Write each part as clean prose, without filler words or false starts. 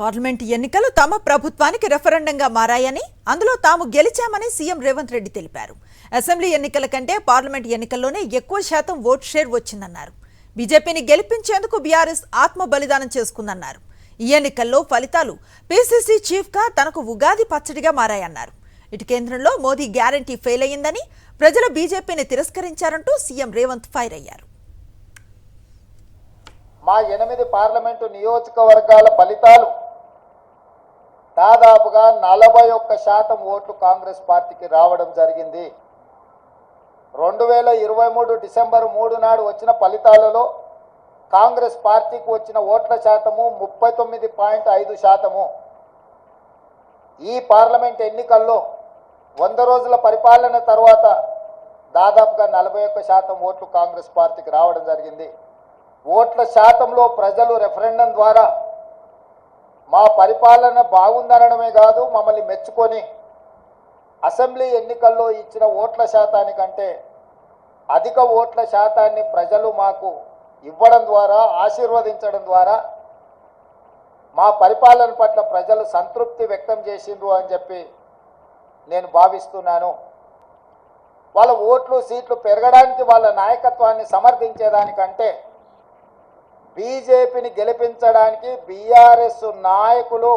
Parliament ఎన్నికలు తమ ప్రభుత్వానికి రెఫరెండంగా మారాయని, అందులో తాము గెలిచామని సీఎం రేవంత్ రెడ్డి తెలిపారు. అసెంబ్లీ ఎన్నికల కంటే పార్లమెంట్ ఎన్నికల్లోనే ఎక్కువ శాతం ఓట్ షేర్ వచ్చిందన్నారు. బీజేపీని గెలిపించేందుకు బీఆర్ఎస్ ఆత్మ బలిదానం చేసుకుందన్నారు. ఈ ఎన్నికల్లో ఫలితాలు పీసీసీ చీఫ్గా తనకు ఉగాది పచ్చడిగా మారాయన్నారు. ఇటు కేంద్రంలో మోదీ గ్యారంటీ ఫెయిల్ అయ్యిందని, ప్రజలు బీజేపీని తిరస్కరించారంటూ సీఎం రేవంత్ ఫైర్ అయ్యారు. మా 8 పార్లమెంటు నియోజకవర్గాల ఫలితాలు దాదాపుగా 41% ఓట్లు కాంగ్రెస్ పార్టీకి రావడం జరిగింది. 2023 డిసెంబర్ 3 నాడు వచ్చిన ఫలితాలలో కాంగ్రెస్ పార్టీకి వచ్చిన ఓట్ల శాతము 39.5%. ఈ పార్లమెంట్ ఎన్నికల్లో 100 రోజుల పరిపాలన తర్వాత దాదాపుగా 41% ఓట్లు కాంగ్రెస్ పార్టీకి రావడం జరిగింది. ఓట్ల శాతంలో ప్రజలు రెఫరెండం ద్వారా మా పరిపాలన బాగుందనడమే కాదు, మమ్మల్ని మెచ్చుకొని అసెంబ్లీ ఎన్నికల్లో ఇచ్చిన ఓట్ల శాతానికంటే అధిక ఓట్ల శాతాన్ని ప్రజలు మాకు ఇవ్వడం ద్వారా, ఆశీర్వదించడం ద్వారా మా పరిపాలన పట్ల ప్రజలు సంతృప్తి వ్యక్తం చేసిండ్రు అని చెప్పి నేను భావిస్తున్నాను. వాళ్ళ ఓట్లు సీట్లు పెరగడానికి వాళ్ళ నాయకత్వాన్ని సమర్థించేదానికంటే బీజేపీని గెలిపించడానికి బీఆర్ఎస్ నాయకులు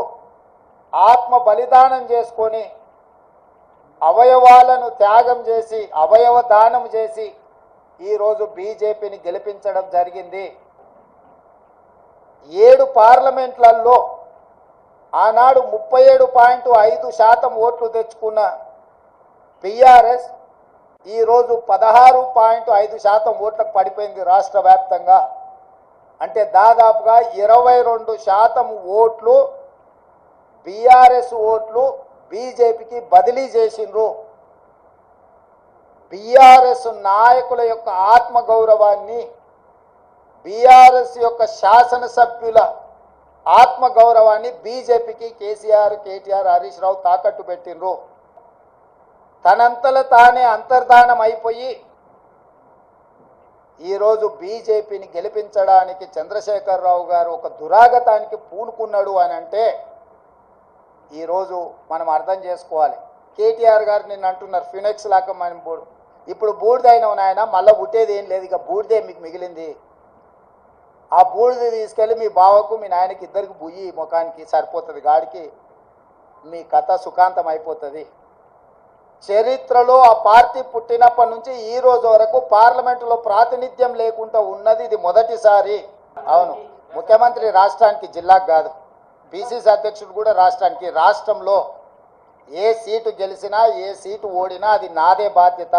ఆత్మ బలిదానం చేసుకొని అవయవాలను త్యాగం చేసి, అవయవ దానం చేసి ఈరోజు బీజేపీని గెలిపించడం జరిగింది. 7 పార్లమెంట్లలో ఆనాడు 37.5% ఓట్లు తెచ్చుకున్న బీఆర్ఎస్ ఈరోజు 16.5% ఓట్లకు పడిపోయింది రాష్ట్ర వ్యాప్తంగా. అంటే దాదాపుగా 22% ఓట్లు బీఆర్ఎస్ ఓట్లు బీజేపీకి బదిలీ చేసిండ్రు. బీఆర్ఎస్ నాయకుల యొక్క ఆత్మగౌరవాన్ని, బీఆర్ఎస్ యొక్క శాసనసభ్యుల ఆత్మగౌరవాన్ని బీజేపీకి కేసీఆర్, కేటీఆర్, హరీష్ రావు తాకట్టు పెట్టిండ్రు. తనంతల తానే అంతర్ధానం అయిపోయి ఈరోజు బీజేపీని గెలిపించడానికి చంద్రశేఖరరావు గారు ఒక దురాగతానికి పూనుకున్నాడు అని అంటే ఈరోజు మనం అర్థం చేసుకోవాలి. కేటీఆర్ గారు నిన్న అంటున్నారు ఫినెక్స్ లాగా మనం ఇప్పుడు బూడిదైన నాయన మళ్ళీ పుట్టేది ఏం లేదు, ఇక బూడిదే మీకు మిగిలింది. ఆ బూడిద తీసుకెళ్ళి మీ బావకు మీ నాయనకి ఇద్దరికి బుయ్యి ముఖానికి సరిపోతుంది, గాడికి మీ కథ సుఖాంతం అయిపోతుంది. చరిత్రలో ఆ పార్టీ పుట్టినప్పటి నుంచి ఈ రోజు వరకు పార్లమెంటులో ప్రాతినిధ్యం లేకుండా ఉన్నది ఇది మొదటిసారి. అవును, ముఖ్యమంత్రి రాష్ట్రానికి, జిల్లాకు కాదు, పిసిసి అధ్యక్షుడు కూడా రాష్ట్రానికి. రాష్ట్రంలో ఏ సీటు గెలిచినా, ఏ సీటు ఓడినా అది నాదే బాధ్యత.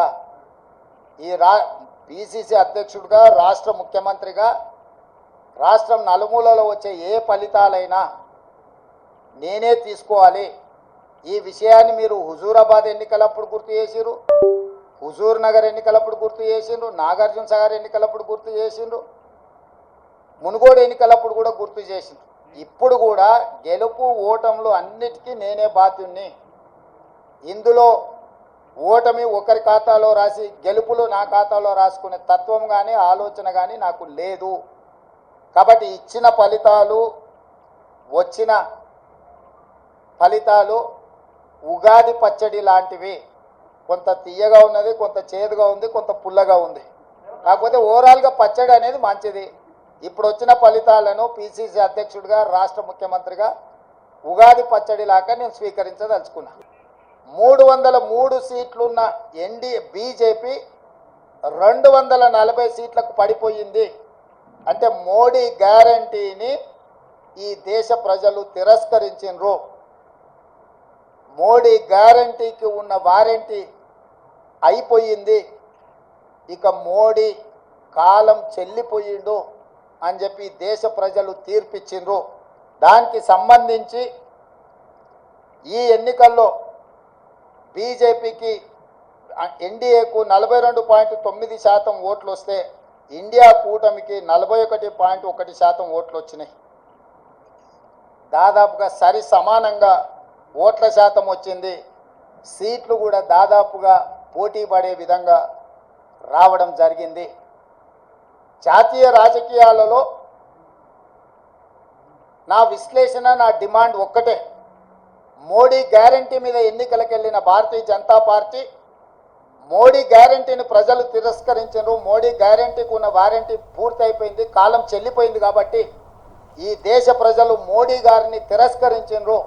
ఈ పిసిసి అధ్యక్షుడిగా, రాష్ట్ర ముఖ్యమంత్రిగా రాష్ట్రం నలుమూలలో వచ్చే ఏ ఫలితాలైనా నేనే తీసుకోవాలి. ఈ విషయాన్ని మీరు హుజూరాబాద్ ఎన్నికలప్పుడు గుర్తు చేసిరు, హుజూర్ నగర్ ఎన్నికలప్పుడు గుర్తు చేసిండ్రు, నాగార్జున సాగర్ ఎన్నికలప్పుడు గుర్తు చేసిండ్రు, మునుగోడు ఎన్నికలప్పుడు కూడా గుర్తు చేసిండ్రు. ఇప్పుడు కూడా గెలుపు ఓటములు అన్నిటికీ నేనే బాధ్యుణ్ణి. ఇందులో ఓటమి ఒకరి ఖాతాలో రాసి గెలుపులు నా ఖాతాలో రాసుకునే తత్వం కానీ ఆలోచన కానీ నాకు లేదు. కాబట్టి ఇచ్చిన ఫలితాలు, వచ్చిన ఫలితాలు ఉగాది పచ్చడి లాంటివి. కొంత తీయగా ఉన్నది, కొంత చేదుగా ఉంది, కొంత పుల్లగా ఉంది. కాకపోతే ఓవరాల్గా పచ్చడి అనేది మంచిది. ఇప్పుడు వచ్చిన ఫలితాలను పిసిసి అధ్యక్షుడిగా, రాష్ట్ర ముఖ్యమంత్రిగా ఉగాది పచ్చడి లాగా నేను స్వీకరించదలుచుకున్నా. 303 సీట్లున్న బీజేపీ 240 సీట్లకు పడిపోయింది. అంటే మోడీ గ్యారంటీని ఈ దేశ ప్రజలు తిరస్కరించిండ్రు. మోడీ గ్యారంటీకి ఉన్న వారంటీ అయిపోయింది. ఇక మోడీ కాలం చెల్లిపోయిండు అని చెప్పి దేశ ప్రజలు తీర్పిచ్చిండ్రు. దానికి సంబంధించి ఈ ఎన్నికల్లో బీజేపీకి, ఎన్డీఏకు 42.9% ఓట్లు వస్తే ఇండియా కూటమికి 41.1% ఓట్లు వచ్చినాయి. దాదాపుగా సరి సమానంగా ఓట్ల శాతం వచ్చింది. సీట్లు కూడా దాదాపుగా పోటీ పడే విధంగా రావడం జరిగింది. జాతీయ రాజకీయాలలో నా విశ్లేషణ, నా డిమాండ్ ఒక్కటే. మోడీ గ్యారంటీ మీద ఎన్నికలకు వెళ్ళిన భారతీయ జనతా పార్టీ మోడీ గ్యారంటీని ప్రజలు తిరస్కరించారు. మోడీ గ్యారంటీకి ఉన్న వారంటీ పూర్తయిపోయింది, కాలం చెల్లిపోయింది. కాబట్టి ఈ దేశ ప్రజలు మోడీ గారిని తిరస్కరించారు.